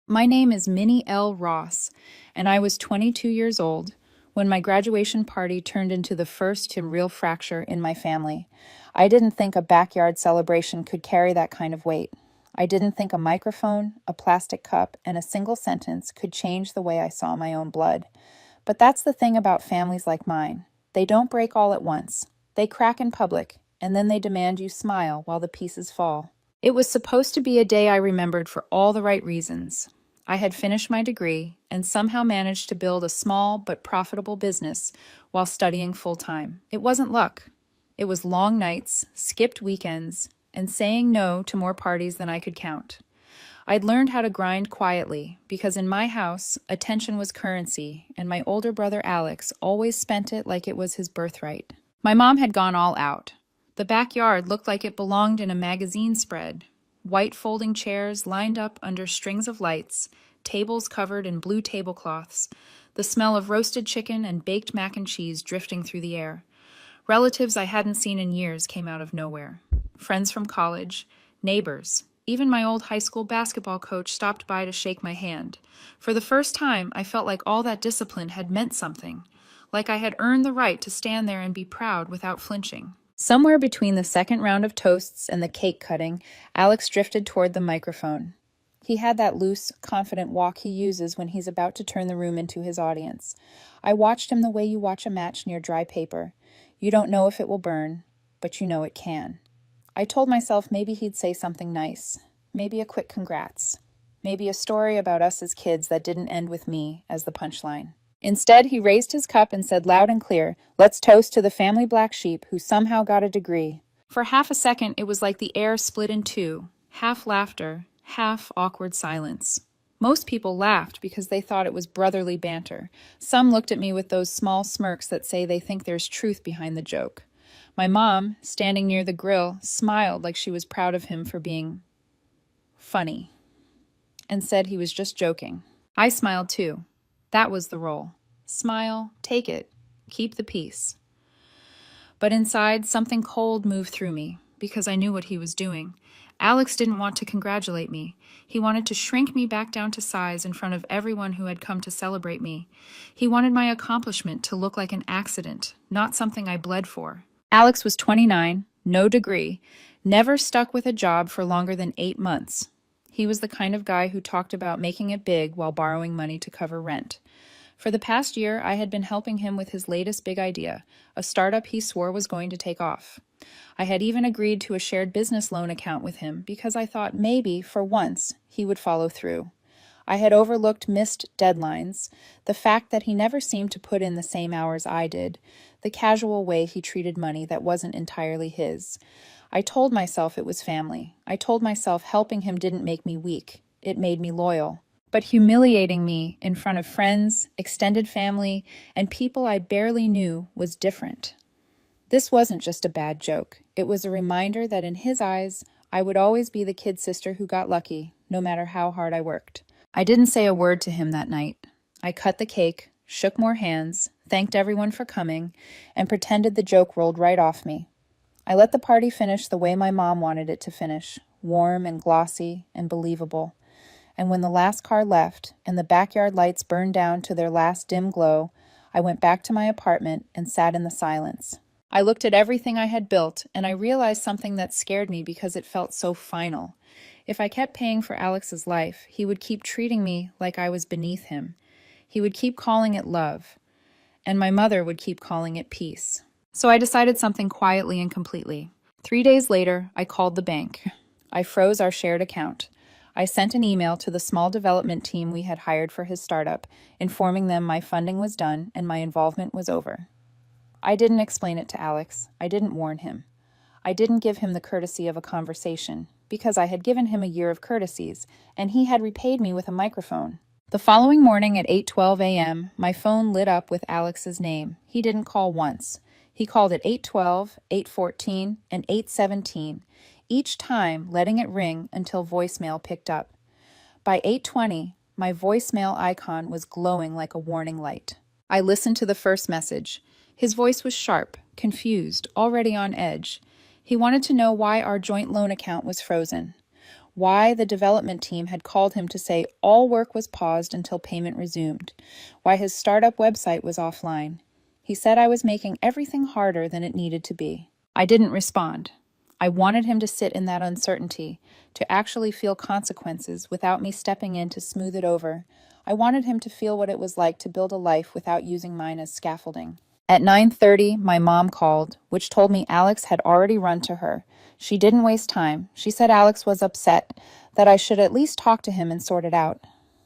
My name is Minnie L. Ross, and I was 22 years old when my graduation party turned into the first real fracture in my family. I didn't think a backyard celebration could carry that kind of weight. I didn't think a microphone, a plastic cup, and a single sentence could change the way I saw my own blood. But that's the thing about families like mine. They don't break all at once. They crack in public, and then they demand you smile while the pieces fall. It was supposed to be a day I remembered for all the right reasons. I had finished my degree and somehow managed to build a small but profitable business while studying full time. It wasn't luck. It was long nights, skipped weekends, and saying no to more parties than I could count. I'd learned how to grind quietly because in my house, attention was currency, and my older brother Alex always spent it like it was his birthright. My mom had gone all out. The backyard looked like it belonged in a magazine spread. White folding chairs lined up under strings of lights, tables covered in blue tablecloths, the smell of roasted chicken and baked mac and cheese drifting through the air. Relatives I hadn't seen in years came out of nowhere. Friends from college, neighbors, even my old high school basketball coach stopped by to shake my hand. For the first time, I felt like all that discipline had meant something, like I had earned the right to stand there and be proud without flinching. Somewhere between the second round of toasts and the cake cutting, Alex drifted toward the microphone. He had that loose, confident walk he uses when he's about to turn the room into his audience. I watched him the way you watch a match near dry paper. You don't know if it will burn, but you know it can. I told myself maybe he'd say something nice, maybe a quick congrats, maybe a story about us as kids that didn't end with me as the punchline. Instead, he raised his cup and said loud and clear, "Let's toast to the family black sheep who somehow got a degree." For half a second, it was like the air split in two, half laughter, half awkward silence. Most people laughed because they thought it was brotherly banter. Some looked at me with those small smirks that say they think there's truth behind the joke. My mom, standing near the grill, smiled like she was proud of him for being funny and said he was just joking. I smiled too. That was the role. Smile, take it, keep the peace. But inside, something cold moved through me because I knew what he was doing. Alex didn't want to congratulate me. He wanted to shrink me back down to size in front of everyone who had come to celebrate me. He wanted my accomplishment to look like an accident, not something I bled for. Alex was 29, no degree, never stuck with a job for longer than 8 months. He was the kind of guy who talked about making it big while borrowing money to cover rent. For the past year, I had been helping him with his latest big idea, a startup he swore was going to take off. I had even agreed to a shared business loan account with him because I thought maybe, for once, he would follow through. I had overlooked missed deadlines, the fact that he never seemed to put in the same hours I did, the casual way he treated money that wasn't entirely his. I told myself it was family. I told myself helping him didn't make me weak. It made me loyal. But humiliating me in front of friends, extended family, and people I barely knew was different. This wasn't just a bad joke. It was a reminder that in his eyes, I would always be the kid sister who got lucky, no matter how hard I worked. I didn't say a word to him that night. I cut the cake, shook more hands, thanked everyone for coming, and pretended the joke rolled right off me. I let the party finish the way my mom wanted it to finish, warm and glossy and believable. And when the last car left and the backyard lights burned down to their last dim glow, I went back to my apartment and sat in the silence. I looked at everything I had built, and I realized something that scared me because it felt so final. If I kept paying for Alex's life, he would keep treating me like I was beneath him. He would keep calling it love, and my mother would keep calling it peace. So I decided something quietly and completely. 3 days later, I called the bank. I froze our shared account. I sent an email to the small development team we had hired for his startup, informing them my funding was done and my involvement was over. I didn't explain it to Alex. I didn't warn him. I didn't give him the courtesy of a conversation, because I had given him a year of courtesies, and he had repaid me with a microphone. The following morning at 8:12 a.m., my phone lit up with Alex's name. He didn't call once. He called at 8:12, 8:14, and 8:17, each time letting it ring until voicemail picked up. By 8:20, my voicemail icon was glowing like a warning light. I listened to the first message. His voice was sharp, confused, already on edge. He wanted to know why our joint loan account was frozen. Why the development team had called him to say all work was paused until payment resumed. Why his startup website was offline. He said I was making everything harder than it needed to be. I didn't respond. I wanted him to sit in that uncertainty, to actually feel consequences without me stepping in to smooth it over. I wanted him to feel what it was like to build a life without using mine as scaffolding. At 9:30, my mom called, which told me Alex had already run to her. She didn't waste time. She said Alex was upset, that I should at least talk to him and sort it out.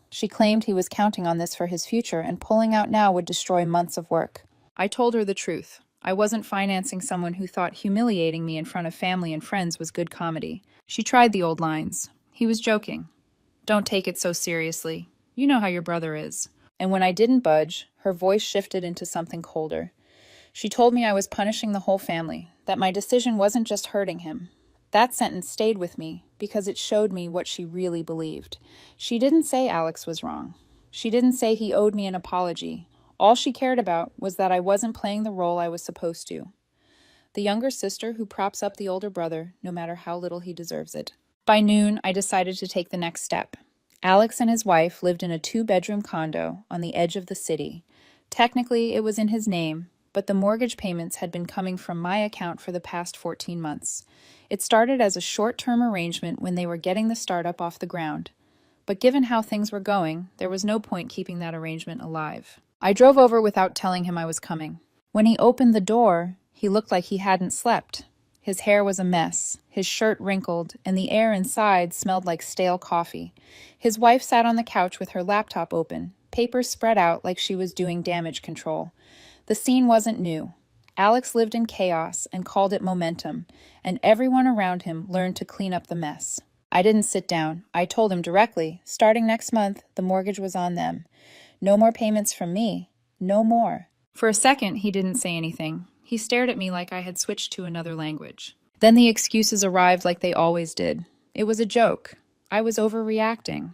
She claimed he was counting on this for his future, and pulling out now would destroy months of work. I told her the truth. I wasn't financing someone who thought humiliating me in front of family and friends was good comedy. She tried the old lines. He was joking. Don't take it so seriously. You know how your brother is. And when I didn't budge, her voice shifted into something colder. She told me I was punishing the whole family, that my decision wasn't just hurting him. That sentence stayed with me because it showed me what she really believed. She didn't say Alex was wrong. She didn't say he owed me an apology. All she cared about was that I wasn't playing the role I was supposed to. The younger sister who props up the older brother, no matter how little he deserves it. By noon, I decided to take the next step. Alex and his wife lived in a 2-bedroom condo on the edge of the city. Technically, it was in his name, but the mortgage payments had been coming from my account for the past 14 months. It started as a short-term arrangement when they were getting the startup off the ground. But given how things were going, there was no point keeping that arrangement alive. I drove over without telling him I was coming. When he opened the door, he looked like he hadn't slept. His hair was a mess, his shirt wrinkled, and the air inside smelled like stale coffee. His wife sat on the couch with her laptop open, papers spread out like she was doing damage control. The scene wasn't new. Alex lived in chaos and called it momentum, and everyone around him learned to clean up the mess. I didn't sit down. I told him directly, starting next month, the mortgage was on them. No more payments from me. No more. For a second, he didn't say anything. He stared at me like I had switched to another language. Then the excuses arrived like they always did. It was a joke. I was overreacting.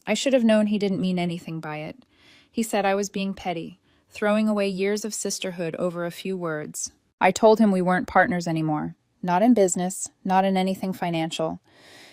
I should have known he didn't mean anything by it. He said I was being petty, throwing away years of sisterhood over a few words. I told him we weren't partners anymore. Not in business, not in anything financial.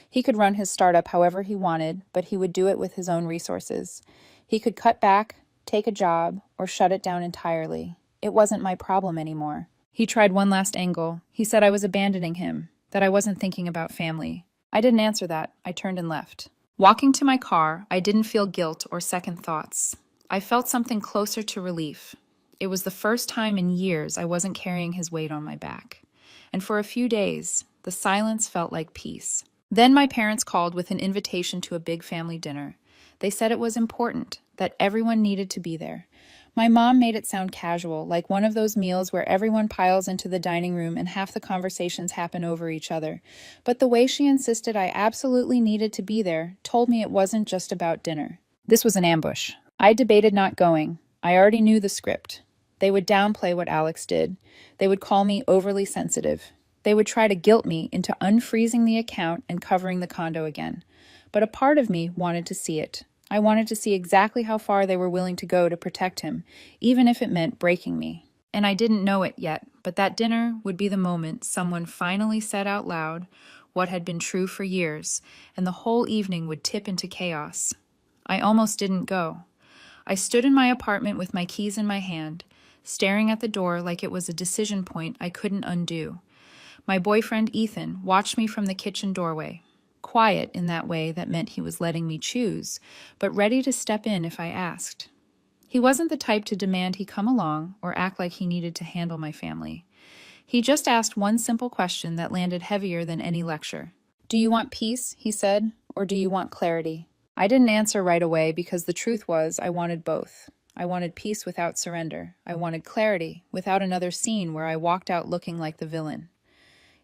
He could run his startup however he wanted, but he would do it with his own resources. He could cut back, take a job, or shut it down entirely. It wasn't my problem anymore. He tried one last angle. He said I was abandoning him, that I wasn't thinking about family. I didn't answer that. I turned and left. Walking to my car, I didn't feel guilt or second thoughts. I felt something closer to relief. It was the first time in years I wasn't carrying his weight on my back. And for a few days, the silence felt like peace. Then my parents called with an invitation to a big family dinner. They said it was important, that everyone needed to be there. My mom made it sound casual, like one of those meals where everyone piles into the dining room and half the conversations happen over each other. But the way she insisted I absolutely needed to be there told me it wasn't just about dinner. This was an ambush. I debated not going. I already knew the script. They would downplay what Alex did. They would call me overly sensitive. They would try to guilt me into unfreezing the account and covering the condo again. But a part of me wanted to see it. I wanted to see exactly how far they were willing to go to protect him, even if it meant breaking me. And I didn't know it yet, but that dinner would be the moment someone finally said out loud what had been true for years, and the whole evening would tip into chaos. I almost didn't go. I stood in my apartment with my keys in my hand, staring at the door like it was a decision point I couldn't undo. My boyfriend, Ethan, watched me from the kitchen doorway. Quiet in that way that meant he was letting me choose, but ready to step in if I asked. He wasn't the type to demand he come along or act like he needed to handle my family. He just asked one simple question that landed heavier than any lecture. "Do you want peace," he said, "or do you want clarity?" I didn't answer right away because the truth was I wanted both. I wanted peace without surrender. I wanted clarity without another scene where I walked out looking like the villain.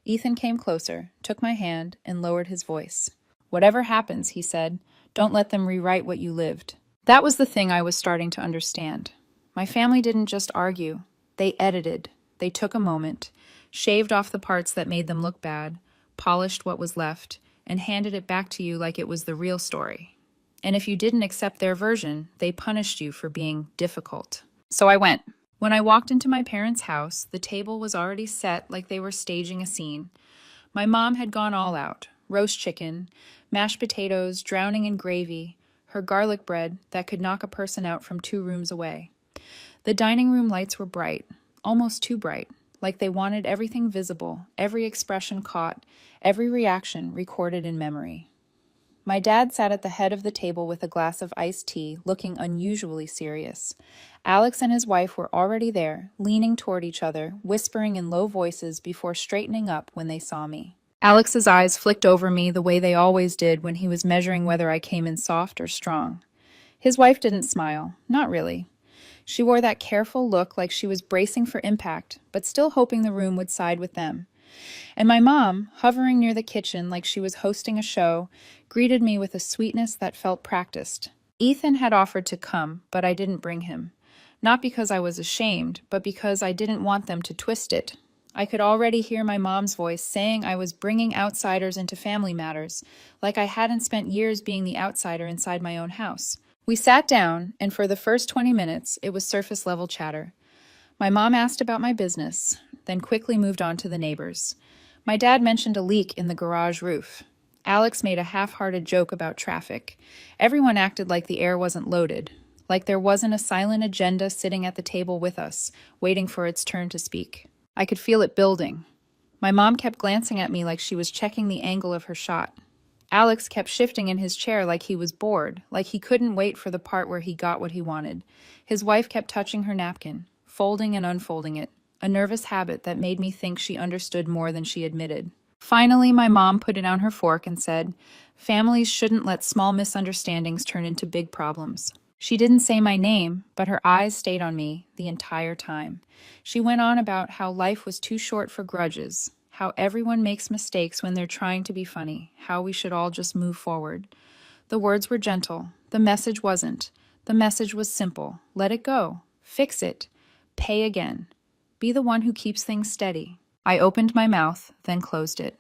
Ethan came closer, took my hand, and lowered his voice. "Whatever happens," he said, "don't let them rewrite what you lived." That was the thing I was starting to understand. My family didn't just argue. They edited. They took a moment, shaved off the parts that made them look bad, polished what was left, and handed it back to you like it was the real story. And if you didn't accept their version, they punished you for being difficult. So I went. When I walked into my parents' house, the table was already set like they were staging a scene. My mom had gone all out, roast chicken, mashed potatoes drowning in gravy, her garlic bread that could knock a person out from 2 rooms away. The dining room lights were bright, almost too bright, like they wanted everything visible, every expression caught, every reaction recorded in memory. My dad sat at the head of the table with a glass of iced tea, looking unusually serious. Alex and his wife were already there, leaning toward each other, whispering in low voices before straightening up when they saw me. Alex's eyes flicked over me the way they always did when he was measuring whether I came in soft or strong. His wife didn't smile, not really. She wore that careful look like she was bracing for impact, but still hoping the room would side with them. And my mom, hovering near the kitchen like she was hosting a show, greeted me with a sweetness that felt practiced. Ethan had offered to come, but I didn't bring him. Not because I was ashamed, but because I didn't want them to twist it. I could already hear my mom's voice saying I was bringing outsiders into family matters, like I hadn't spent years being the outsider inside my own house. We sat down, and for the first 20 minutes, it was surface-level chatter. My mom asked about my business, then quickly moved on to the neighbors. My dad mentioned a leak in the garage roof. Alex made a half-hearted joke about traffic. Everyone acted like the air wasn't loaded, like there wasn't a silent agenda sitting at the table with us, waiting for its turn to speak. I could feel it building. My mom kept glancing at me like she was checking the angle of her shot. Alex kept shifting in his chair like he was bored, like he couldn't wait for the part where he got what he wanted. His wife kept touching her napkin, folding and unfolding it, a nervous habit that made me think she understood more than she admitted. Finally, my mom put down her fork and said, "Families shouldn't let small misunderstandings turn into big problems." She didn't say my name, but her eyes stayed on me the entire time. She went on about how life was too short for grudges, how everyone makes mistakes when they're trying to be funny, how we should all just move forward. The words were gentle. The message wasn't. The message was simple. Let it go. Fix it. Pay again. Be the one who keeps things steady. I opened my mouth, then closed it.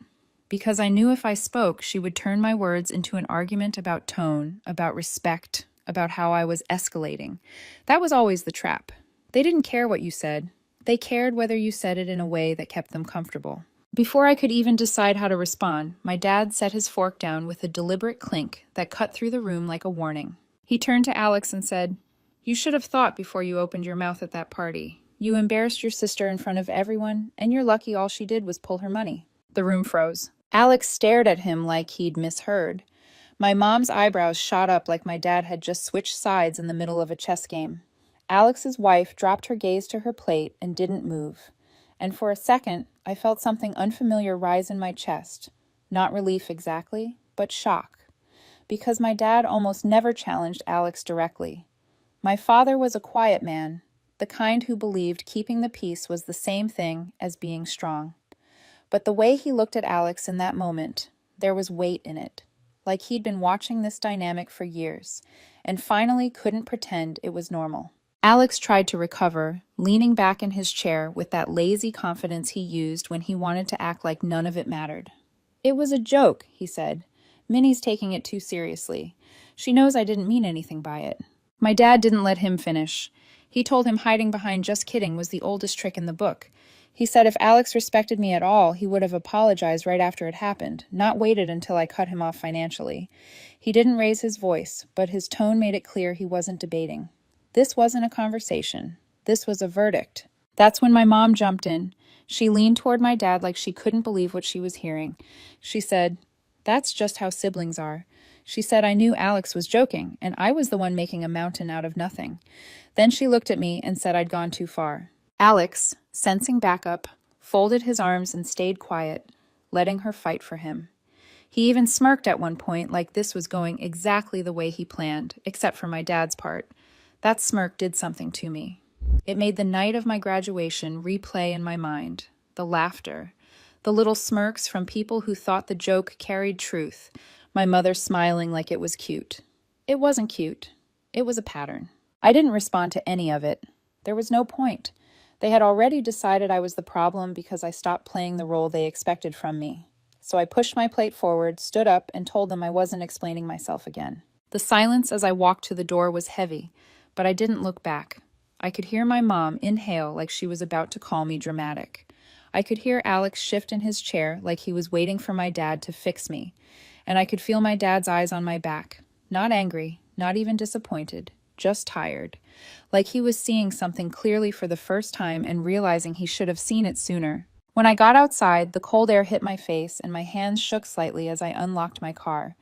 Because I knew if I spoke, she would turn my words into an argument about tone, about respect, about how I was escalating. That was always the trap. They didn't care what you said. They cared whether you said it in a way that kept them comfortable. Before I could even decide how to respond, my dad set his fork down with a deliberate clink that cut through the room like a warning. He turned to Alex and said, "You should have thought before you opened your mouth at that party. You embarrassed your sister in front of everyone, and you're lucky all she did was pull her money." The room froze. Alex stared at him like he'd misheard. My mom's eyebrows shot up like my dad had just switched sides in the middle of a chess game. Alex's wife dropped her gaze to her plate and didn't move. And for a second, I felt something unfamiliar rise in my chest. Not relief exactly, but shock. Because my dad almost never challenged Alex directly. My father was a quiet man, the kind who believed keeping the peace was the same thing as being strong. But the way he looked at Alex in that moment, there was weight in it. Like he'd been watching this dynamic for years, and finally couldn't pretend it was normal. Alex tried to recover, leaning back in his chair with that lazy confidence he used when he wanted to act like none of it mattered. "It was a joke," he said. "Minnie's taking it too seriously. She knows I didn't mean anything by it." My dad didn't let him finish. He told him hiding behind "just kidding" was the oldest trick in the book. He said if Alex respected me at all, he would have apologized right after it happened, not waited until I cut him off financially. He didn't raise his voice, but his tone made it clear he wasn't debating. This wasn't a conversation. This was a verdict. That's when my mom jumped in. She leaned toward my dad like she couldn't believe what she was hearing. She said, "That's just how siblings are." She said I knew Alex was joking, and I was the one making a mountain out of nothing. Then she looked at me and said I'd gone too far. Alex, sensing backup, folded his arms and stayed quiet, letting her fight for him. He even smirked at one point like this was going exactly the way he planned, except for my dad's part. That smirk did something to me. It made the night of my graduation replay in my mind. The laughter. The little smirks from people who thought the joke carried truth. My mother smiling like it was cute. It wasn't cute. It was a pattern. I didn't respond to any of it. There was no point. They had already decided I was the problem because I stopped playing the role they expected from me. So I pushed my plate forward, stood up, and told them I wasn't explaining myself again. The silence as I walked to the door was heavy, but I didn't look back. I could hear my mom inhale like she was about to call me dramatic. I could hear Alex shift in his chair like he was waiting for my dad to fix me, and I could feel my dad's eyes on my back. Not angry, not even disappointed, just tired. Like he was seeing something clearly for the first time and realizing he should have seen it sooner. When I got outside, the cold air hit my face and my hands shook slightly as I unlocked my car.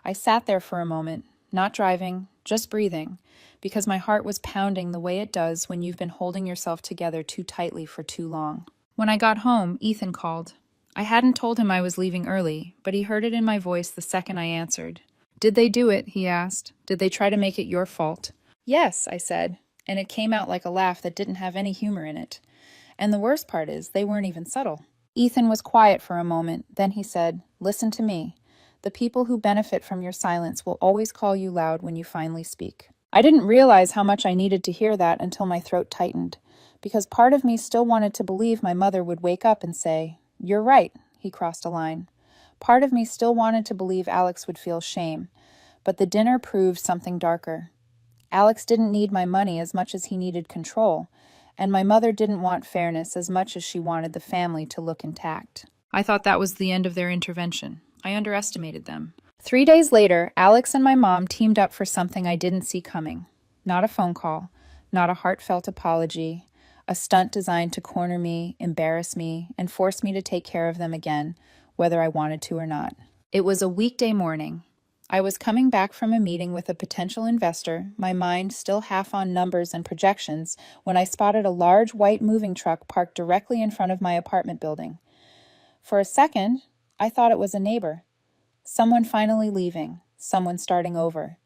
I sat there for a moment, not driving, just breathing, because my heart was pounding the way it does when you've been holding yourself together too tightly for too long. When I got home, Ethan called. I hadn't told him I was leaving early, but he heard it in my voice the second I answered. "Did they do it?" he asked. "Did they try to make it your fault?" "Yes," I said, and it came out like a laugh that didn't have any humor in it. And the worst part is, they weren't even subtle. Ethan was quiet for a moment, then he said, "Listen to me. The people who benefit from your silence will always call you loud when you finally speak." I didn't realize how much I needed to hear that until my throat tightened, because part of me still wanted to believe my mother would wake up and say, "You're right," he crossed a line. Part of me still wanted to believe Alex would feel shame, but the dinner proved something darker. Alex didn't need my money as much as he needed control, and my mother didn't want fairness as much as she wanted the family to look intact. I thought that was the end of their intervention. I underestimated them. 3 days later, Alex and my mom teamed up for something I didn't see coming. Not a phone call, not a heartfelt apology, a stunt designed to corner me, embarrass me, and force me to take care of them again, whether I wanted to or not. It was a weekday morning. I was coming back from a meeting with a potential investor, my mind still half on numbers and projections, when I spotted a large white moving truck parked directly in front of my apartment building. For a second, I thought it was a neighbor. Someone finally leaving, someone starting over.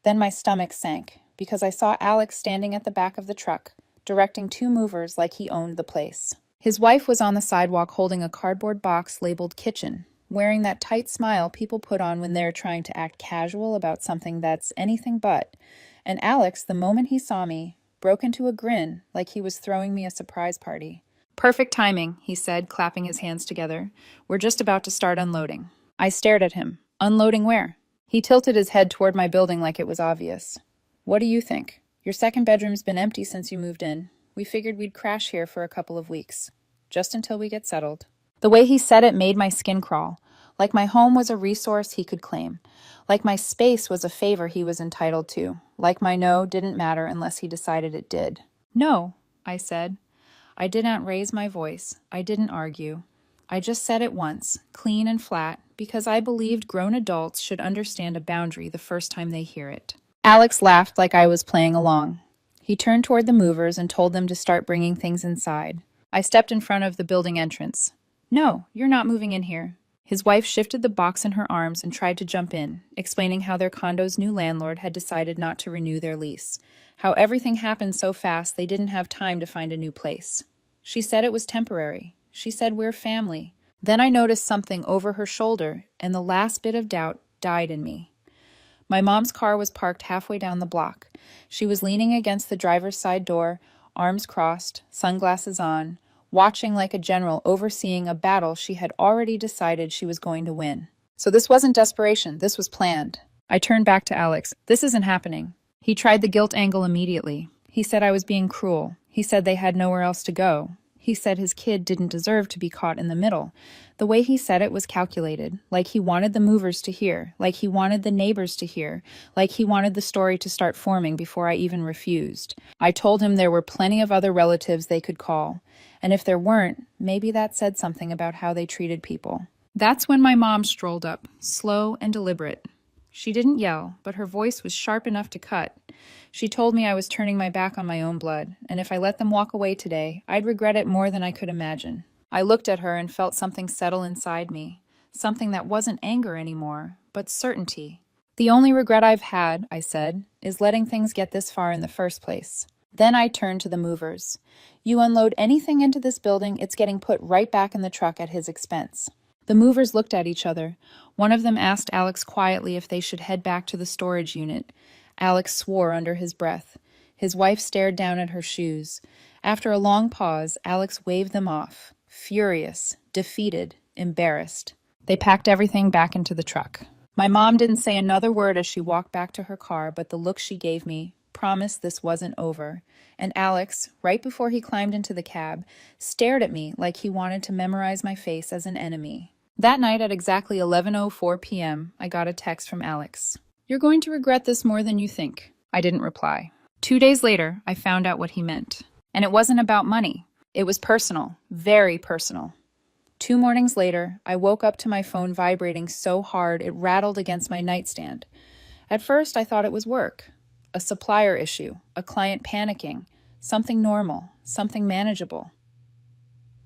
Then my stomach sank, because I saw Alex standing at the back of the truck, directing two movers like he owned the place. His wife was on the sidewalk holding a cardboard box labeled kitchen, wearing that tight smile people put on when they're trying to act casual about something that's anything but. And Alex, the moment he saw me, broke into a grin like he was throwing me a surprise party. "Perfect timing," he said, clapping his hands together. "We're just about to start unloading." I stared at him. "Unloading where?" He tilted his head toward my building like it was obvious. "What do you think? Your second bedroom's been empty since you moved in. We figured we'd crash here for a couple of weeks. Just until we get settled." The way he said it made my skin crawl. Like my home was a resource he could claim. Like my space was a favor he was entitled to. Like my no didn't matter unless he decided it did. "No," I said. I didn't raise my voice. I didn't argue. I just said it once, clean and flat, because I believed grown adults should understand a boundary the first time they hear it. Alex laughed like I was playing along. He turned toward the movers and told them to start bringing things inside. I stepped in front of the building entrance. "No, you're not moving in here." His wife shifted the box in her arms and tried to jump in, explaining how their condo's new landlord had decided not to renew their lease. How everything happened so fast they didn't have time to find a new place. She said it was temporary. She said we're family. Then I noticed something over her shoulder, and the last bit of doubt died in me. My mom's car was parked halfway down the block. She was leaning against the driver's side door, arms crossed, sunglasses on, watching like a general overseeing a battle she had already decided she was going to win. So this wasn't desperation, this was planned. I turned back to Alex. "This isn't happening." He tried the guilt angle immediately. He said I was being cruel. He said they had nowhere else to go. He said his kid didn't deserve to be caught in the middle. The way he said it was calculated, like he wanted the movers to hear, like he wanted the neighbors to hear, like he wanted the story to start forming before I even refused. I told him there were plenty of other relatives they could call, and if there weren't, maybe that said something about how they treated people. That's when my mom strolled up, slow and deliberate. She didn't yell, but her voice was sharp enough to cut. She told me I was turning my back on my own blood, and if I let them walk away today, I'd regret it more than I could imagine. I looked at her and felt something settle inside me, something that wasn't anger anymore, but certainty. "The only regret I've had," I said, "is letting things get this far in the first place." Then I turned to the movers. "You unload anything into this building, it's getting put right back in the truck at his expense." The movers looked at each other. One of them asked Alex quietly if they should head back to the storage unit. Alex swore under his breath. His wife stared down at her shoes. After a long pause, Alex waved them off, furious, defeated, embarrassed. They packed everything back into the truck. My mom didn't say another word as she walked back to her car, but the look she gave me promised this wasn't over. And Alex, right before he climbed into the cab, stared at me like he wanted to memorize my face as an enemy. That night at exactly 11:04 p.m., I got a text from Alex. "You're going to regret this more than you think." I didn't reply. 2 days later, I found out what he meant. And it wasn't about money. It was personal, very personal. 2 mornings later, I woke up to my phone vibrating so hard it rattled against my nightstand. At first, I thought it was work. A supplier issue, a client panicking, something normal, something manageable.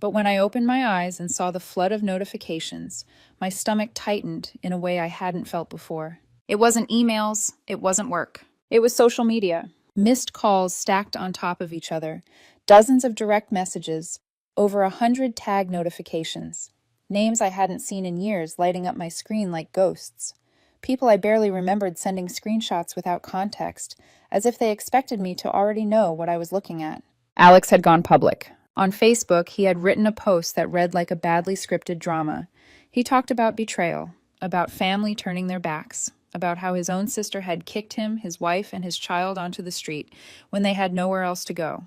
But when I opened my eyes and saw the flood of notifications, my stomach tightened in a way I hadn't felt before. It wasn't emails, it wasn't work. It was social media. Missed calls stacked on top of each other, dozens of direct messages, over 100 tag notifications. Names I hadn't seen in years lighting up my screen like ghosts. People I barely remembered sending screenshots without context, as if they expected me to already know what I was looking at. Alex had gone public. On Facebook, he had written a post that read like a badly scripted drama. He talked about betrayal, about family turning their backs, about how his own sister had kicked him, his wife, and his child onto the street when they had nowhere else to go.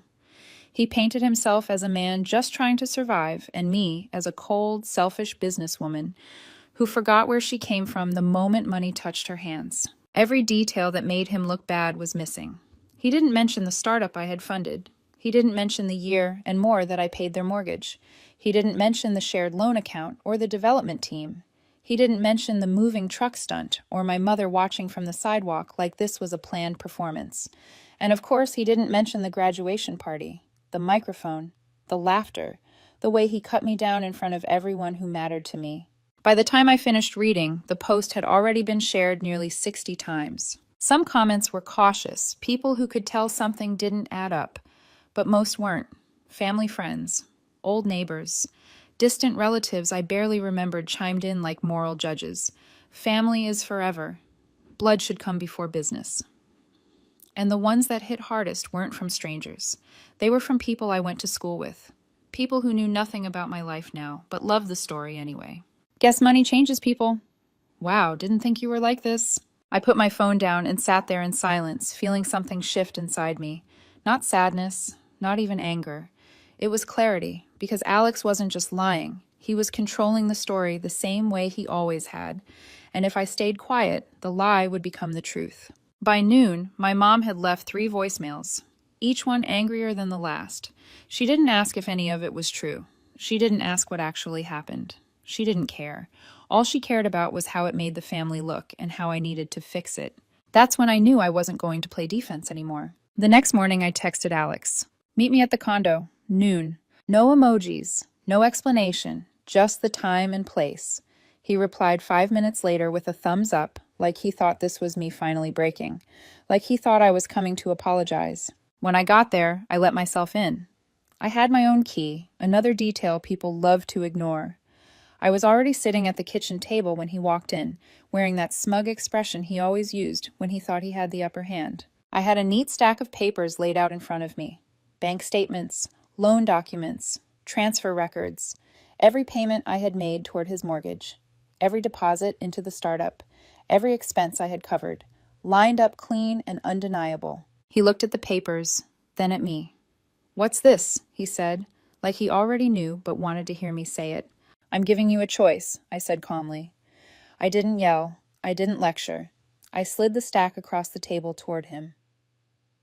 He painted himself as a man just trying to survive, and me as a cold, selfish businesswoman who forgot where she came from the moment money touched her hands. Every detail that made him look bad was missing. He didn't mention the startup I had funded. He didn't mention the year and more that I paid their mortgage. He didn't mention the shared loan account or the development team. He didn't mention the moving truck stunt or my mother watching from the sidewalk like this was a planned performance. And of course, he didn't mention the graduation party, the microphone, the laughter, the way he cut me down in front of everyone who mattered to me. By the time I finished reading, the post had already been shared nearly 60 times. Some comments were cautious, people who could tell something didn't add up, but most weren't. Family friends, old neighbors, distant relatives I barely remembered chimed in like moral judges. Family is forever. Blood should come before business. And the ones that hit hardest weren't from strangers. They were from people I went to school with. People who knew nothing about my life now, but loved the story anyway. Guess money changes people. Wow, didn't think you were like this. I put my phone down and sat there in silence, feeling something shift inside me. Not sadness, not even anger. It was clarity, because Alex wasn't just lying. He was controlling the story the same way he always had. And if I stayed quiet, the lie would become the truth. By noon, my mom had left 3 voicemails, each one angrier than the last. She didn't ask if any of it was true. She didn't ask what actually happened. She didn't care. All she cared about was how it made the family look and how I needed to fix it. That's when I knew I wasn't going to play defense anymore. The next morning, I texted Alex. "Meet me at the condo, noon. No emojis, no explanation, just the time and place." He replied 5 minutes later with a thumbs up, like he thought this was me finally breaking, like he thought I was coming to apologize. When I got there, I let myself in. I had my own key, another detail people love to ignore. I was already sitting at the kitchen table when he walked in, wearing that smug expression he always used when he thought he had the upper hand. I had a neat stack of papers laid out in front of me. Bank statements, loan documents, transfer records, every payment I had made toward his mortgage, every deposit into the startup, every expense I had covered, lined up clean and undeniable. He looked at the papers, then at me. "What's this?" he said, like he already knew but wanted to hear me say it. "I'm giving you a choice," I said calmly. I didn't yell. I didn't lecture. I slid the stack across the table toward him.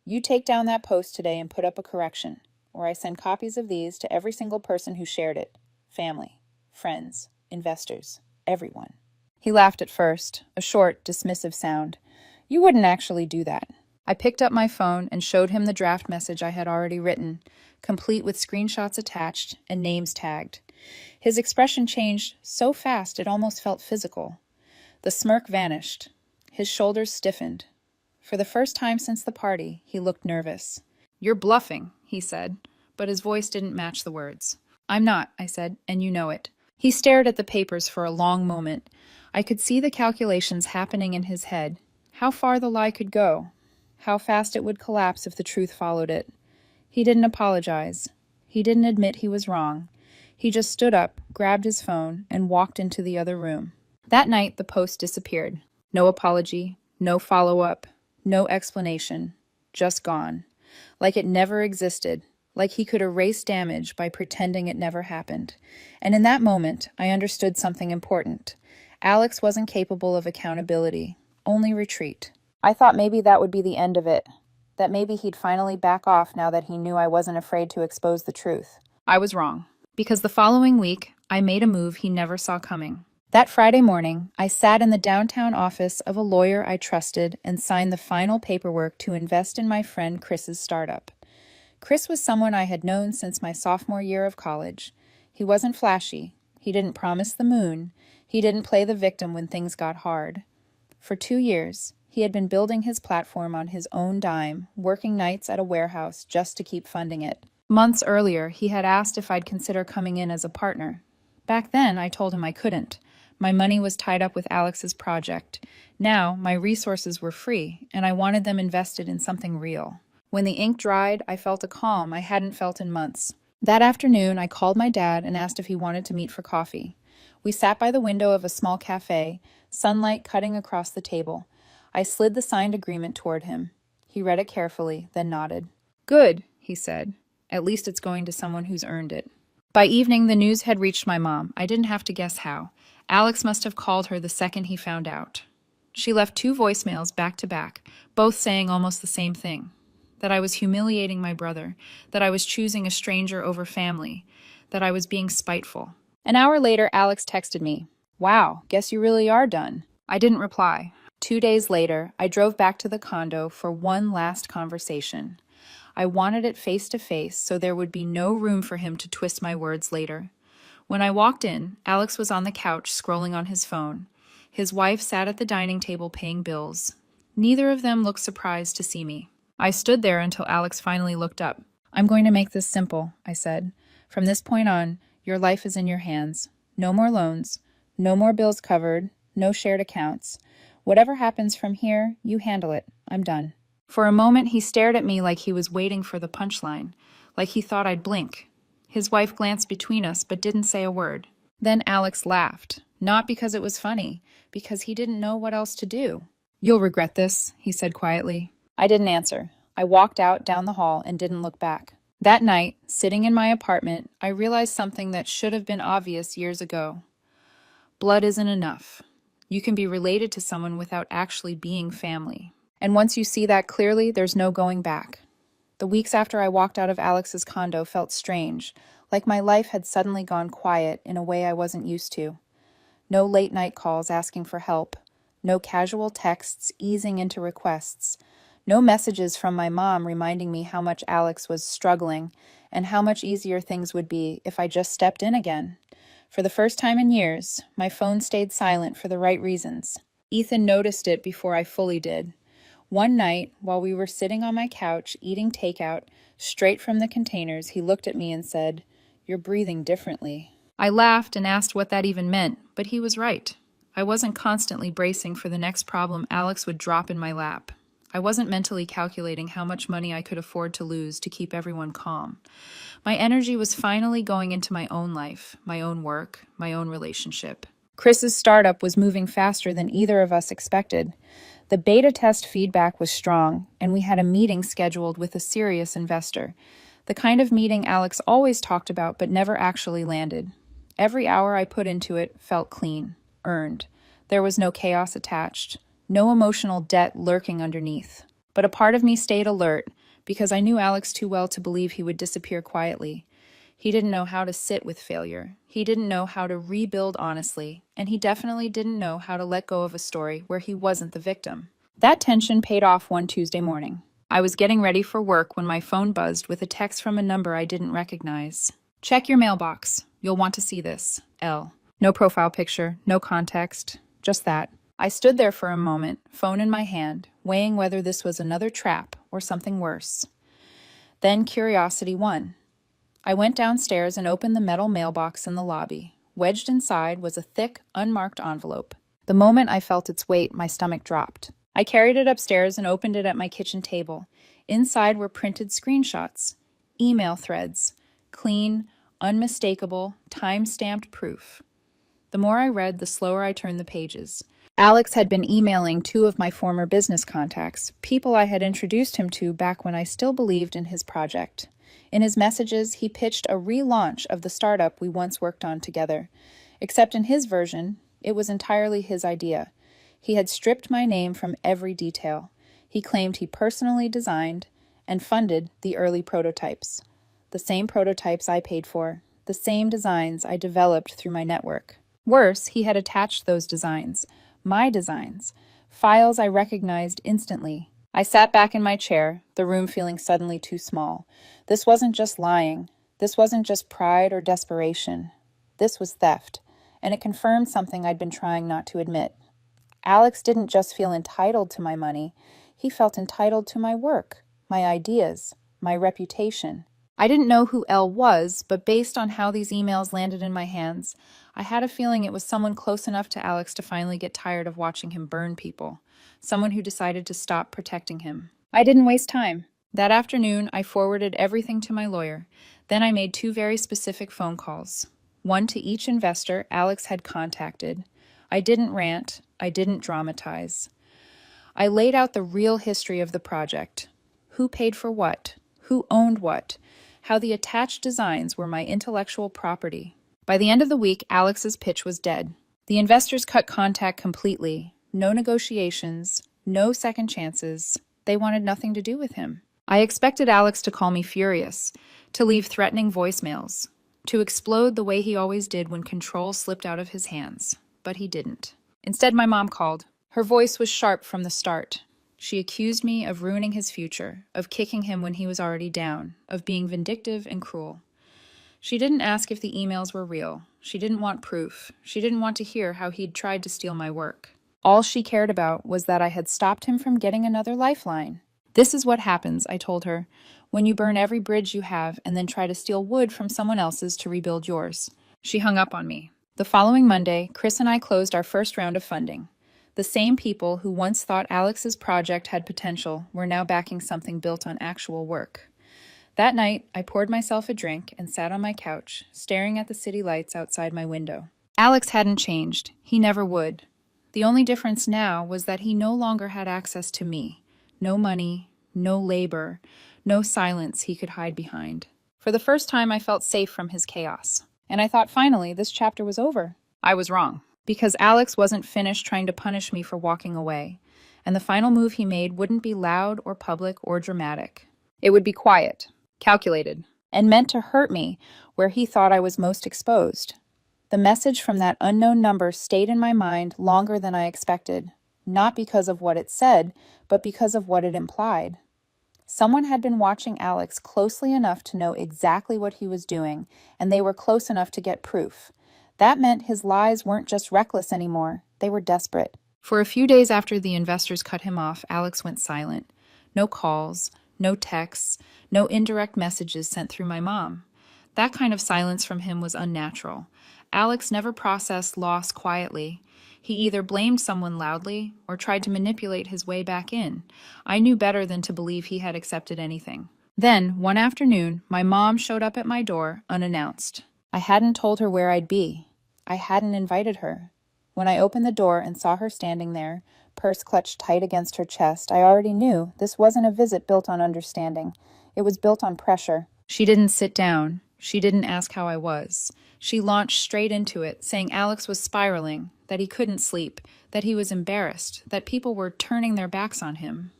"You take down that post today and put up a correction, or I send copies of these to every single person who shared it. Family, friends, investors, everyone." He laughed at first, a short, dismissive sound. "You wouldn't actually do that." I picked up my phone and showed him the draft message I had already written, complete with screenshots attached and names tagged. His expression changed so fast it almost felt physical. The smirk vanished. His shoulders stiffened. For the first time since the party, he looked nervous. "You're bluffing," he said, but his voice didn't match the words. "I'm not," I said, "and you know it." He stared at the papers for a long moment. I could see the calculations happening in his head. How far the lie could go. How fast it would collapse if the truth followed it. He didn't apologize. He didn't admit he was wrong. He just stood up, grabbed his phone, and walked into the other room. That night, the post disappeared. No apology, no follow-up, no explanation. just gone. Like it never existed. Like he could erase damage by pretending it never happened. And in that moment, I understood something important. Alex wasn't capable of accountability, only retreat. I thought maybe that would be the end of it, that maybe he'd finally back off now that he knew I wasn't afraid to expose the truth. I was wrong, because the following week, I made a move he never saw coming. That Friday morning, I sat in the downtown office of a lawyer I trusted and signed the final paperwork to invest in my friend Chris's startup. Chris was someone I had known since my sophomore year of college. He wasn't flashy. He didn't promise the moon. He didn't play the victim when things got hard. For 2 years, he had been building his platform on his own dime, working nights at a warehouse just to keep funding it. Months earlier, he had asked if I'd consider coming in as a partner. Back then, I told him I couldn't. My money was tied up with Alex's project. Now, my resources were free, and I wanted them invested in something real. When the ink dried, I felt a calm I hadn't felt in months. That afternoon, I called my dad and asked if he wanted to meet for coffee. We sat by the window of a small cafe, sunlight cutting across the table. I slid the signed agreement toward him. He read it carefully, then nodded. "Good," he said. "At least it's going to someone who's earned it." By evening, the news had reached my mom. I didn't have to guess how. Alex must have called her the second he found out. She left 2 voicemails back to back, both saying almost the same thing. That I was humiliating my brother, that I was choosing a stranger over family, that I was being spiteful. An hour later, Alex texted me, "Wow, guess you really are done." I didn't reply. 2 days later, I drove back to the condo for one last conversation. I wanted it face to face so there would be no room for him to twist my words later. When I walked in, Alex was on the couch scrolling on his phone. His wife sat at the dining table paying bills. Neither of them looked surprised to see me. I stood there until Alex finally looked up. "I'm going to make this simple," I said. "From this point on, your life is in your hands. No more loans, no more bills covered, no shared accounts. Whatever happens from here, you handle it. I'm done." For a moment, he stared at me like he was waiting for the punchline, like he thought I'd blink. His wife glanced between us but didn't say a word. Then Alex laughed, not because it was funny, because he didn't know what else to do. "You'll regret this," he said quietly. I didn't answer. I walked out down the hall and didn't look back. That night, sitting in my apartment, I realized something that should have been obvious years ago. Blood isn't enough. You can be related to someone without actually being family. And once you see that clearly, there's no going back. The weeks after I walked out of Alex's condo felt strange, like my life had suddenly gone quiet in a way I wasn't used to. No late-night calls asking for help. No casual texts easing into requests. No messages from my mom reminding me how much Alex was struggling and how much easier things would be if I just stepped in again. For the first time in years, my phone stayed silent for the right reasons. Ethan noticed it before I fully did. One night, while we were sitting on my couch eating takeout, straight from the containers, he looked at me and said, "You're breathing differently." I laughed and asked what that even meant, but he was right. I wasn't constantly bracing for the next problem Alex would drop in my lap. I wasn't mentally calculating how much money I could afford to lose to keep everyone calm. My energy was finally going into my own life, my own work, my own relationship. Chris's startup was moving faster than either of us expected. The beta test feedback was strong, and we had a meeting scheduled with a serious investor. The kind of meeting Alex always talked about but never actually landed. Every hour I put into it felt clean, earned. There was no chaos attached. No emotional debt lurking underneath. But a part of me stayed alert, because I knew Alex too well to believe he would disappear quietly. He didn't know how to sit with failure. He didn't know how to rebuild honestly, and he definitely didn't know how to let go of a story where he wasn't the victim. That tension paid off one Tuesday morning. I was getting ready for work when my phone buzzed with a text from a number I didn't recognize. "Check your mailbox. You'll want to see this. L." No profile picture, no context, just that. I stood there for a moment, phone in my hand, weighing whether this was another trap or something worse. Then curiosity won. I went downstairs and opened the metal mailbox in the lobby. Wedged inside was a thick, unmarked envelope. The moment I felt its weight, my stomach dropped. I carried it upstairs and opened it at my kitchen table. Inside were printed screenshots, email threads, clean, unmistakable, time-stamped proof. The more I read, the slower I turned the pages. Alex had been emailing two of my former business contacts, people I had introduced him to back when I still believed in his project. In his messages, he pitched a relaunch of the startup we once worked on together. Except in his version, it was entirely his idea. He had stripped my name from every detail. He claimed he personally designed and funded the early prototypes. The same prototypes I paid for, the same designs I developed through my network. Worse, he had attached those designs, my designs, files I recognized instantly. I sat back in my chair, the room feeling suddenly too small. This wasn't just lying. This wasn't just pride or desperation. This was theft, and it confirmed something I'd been trying not to admit. Alex didn't just feel entitled to my money, he felt entitled to my work, my ideas, my reputation. I didn't know who Elle was, but based on how these emails landed in my hands, I had a feeling it was someone close enough to Alex to finally get tired of watching him burn people, someone who decided to stop protecting him. I didn't waste time. That afternoon, I forwarded everything to my lawyer. Then I made two very specific phone calls, one to each investor Alex had contacted. I didn't rant, I didn't dramatize. I laid out the real history of the project. Who paid for what? Who owned what? How the attached designs were my intellectual property. By the end of the week, Alex's pitch was dead. The investors cut contact completely. No negotiations, no second chances. They wanted nothing to do with him. I expected Alex to call me furious, to leave threatening voicemails, to explode the way he always did when control slipped out of his hands. But he didn't. Instead, my mom called. Her voice was sharp from the start. She accused me of ruining his future, of kicking him when he was already down, of being vindictive and cruel. She didn't ask if the emails were real. She didn't want proof. She didn't want to hear how he'd tried to steal my work. All she cared about was that I had stopped him from getting another lifeline. This is what happens, I told her, when you burn every bridge you have and then try to steal wood from someone else's to rebuild yours. She hung up on me. The following Monday, Chris and I closed our first round of funding. The same people who once thought Alex's project had potential were now backing something built on actual work. That night, I poured myself a drink and sat on my couch, staring at the city lights outside my window. Alex hadn't changed. He never would. The only difference now was that he no longer had access to me. No money, no labor, no silence he could hide behind. For the first time, I felt safe from his chaos. And I thought finally this chapter was over. I was wrong. Because Alex wasn't finished trying to punish me for walking away, and the final move he made wouldn't be loud or public or dramatic. It would be quiet, calculated, and meant to hurt me where he thought I was most exposed. The message from that unknown number stayed in my mind longer than I expected, not because of what it said, but because of what it implied. Someone had been watching Alex closely enough to know exactly what he was doing, and they were close enough to get proof. That meant his lies weren't just reckless anymore, they were desperate. For a few days after the investors cut him off, Alex went silent. No calls, no texts, no indirect messages sent through my mom. That kind of silence from him was unnatural. Alex never processed loss quietly. He either blamed someone loudly or tried to manipulate his way back in. I knew better than to believe he had accepted anything. Then, one afternoon, my mom showed up at my door unannounced. I hadn't told her where I'd be. I hadn't invited her. When I opened the door and saw her standing there, purse clutched tight against her chest, I already knew this wasn't a visit built on understanding. It was built on pressure. She didn't sit down. She didn't ask how I was. She launched straight into it, saying Alex was spiraling, that he couldn't sleep, that he was embarrassed, that people were turning their backs on him.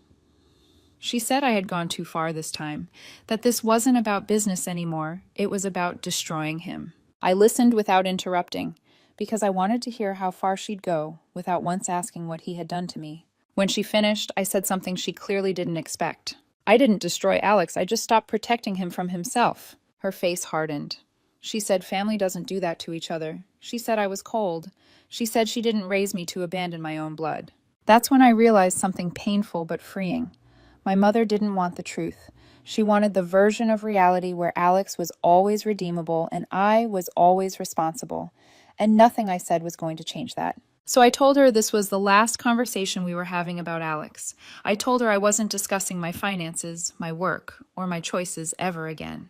She said I had gone too far this time, that this wasn't about business anymore, it was about destroying him. I listened without interrupting, because I wanted to hear how far she'd go without once asking what he had done to me. When she finished, I said something she clearly didn't expect. I didn't destroy Alex, I just stopped protecting him from himself. Her face hardened. She said family doesn't do that to each other. She said I was cold. She said she didn't raise me to abandon my own blood. That's when I realized something painful but freeing. My mother didn't want the truth. She wanted the version of reality where Alex was always redeemable and I was always responsible. And nothing I said was going to change that. So I told her this was the last conversation we were having about Alex. I told her I wasn't discussing my finances, my work, or my choices ever again.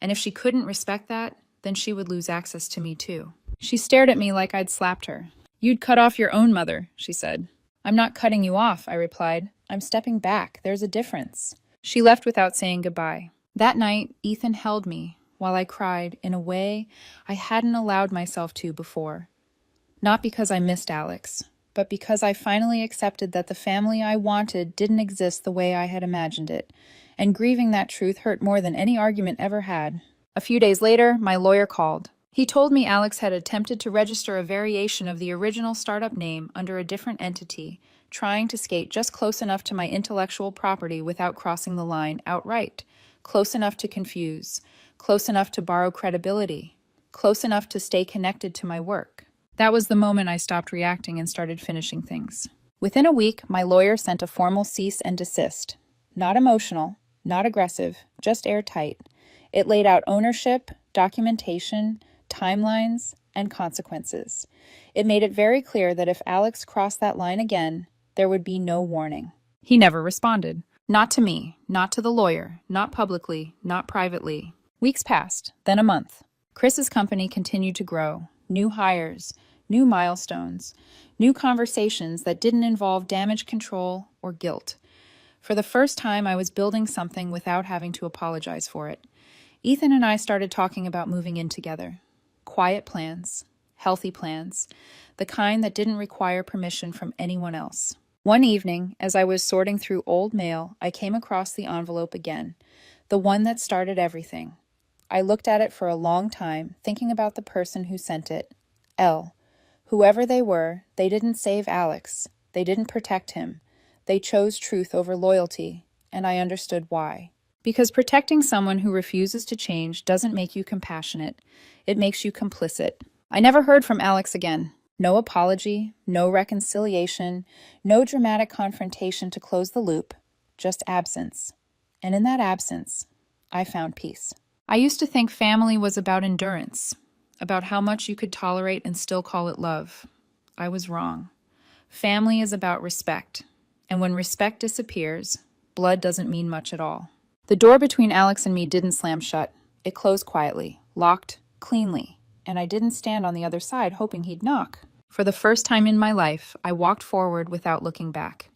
And if she couldn't respect that, then she would lose access to me too. She stared at me like I'd slapped her. You'd cut off your own mother, she said. I'm not cutting you off, I replied. I'm stepping back. There's a difference. She left without saying goodbye. That night, Ethan held me while I cried in a way I hadn't allowed myself to before. Not because I missed Alex, but because I finally accepted that the family I wanted didn't exist the way I had imagined it, and grieving that truth hurt more than any argument ever had. A few days later, my lawyer called. He told me Alex had attempted to register a variation of the original startup name under a different entity, trying to skate just close enough to my intellectual property without crossing the line outright, close enough to confuse, close enough to borrow credibility, close enough to stay connected to my work. That was the moment I stopped reacting and started finishing things. Within a week, my lawyer sent a formal cease and desist. Not emotional, not aggressive, just airtight. It laid out ownership, documentation, timelines, and consequences. It made it very clear that if Alex crossed that line again, there would be no warning. He never responded. Not to me, not to the lawyer, not publicly, not privately. Weeks passed, then a month. Chris's company continued to grow. New hires, new milestones, new conversations that didn't involve damage control or guilt. For the first time, I was building something without having to apologize for it. Ethan and I started talking about moving in together. Quiet plans, healthy plans, the kind that didn't require permission from anyone else. One evening, as I was sorting through old mail, I came across the envelope again, the one that started everything. I looked at it for a long time, thinking about the person who sent it. L. Whoever they were, they didn't save Alex. They didn't protect him. They chose truth over loyalty, and I understood why. Because protecting someone who refuses to change doesn't make you compassionate. It makes you complicit. I never heard from Alex again. No apology, no reconciliation, no dramatic confrontation to close the loop, just absence. And in that absence, I found peace. I used to think family was about endurance, about how much you could tolerate and still call it love. I was wrong. Family is about respect, and when respect disappears, blood doesn't mean much at all. The door between Alex and me didn't slam shut. It closed quietly, locked, cleanly, and I didn't stand on the other side hoping he'd knock. For the first time in my life, I walked forward without looking back.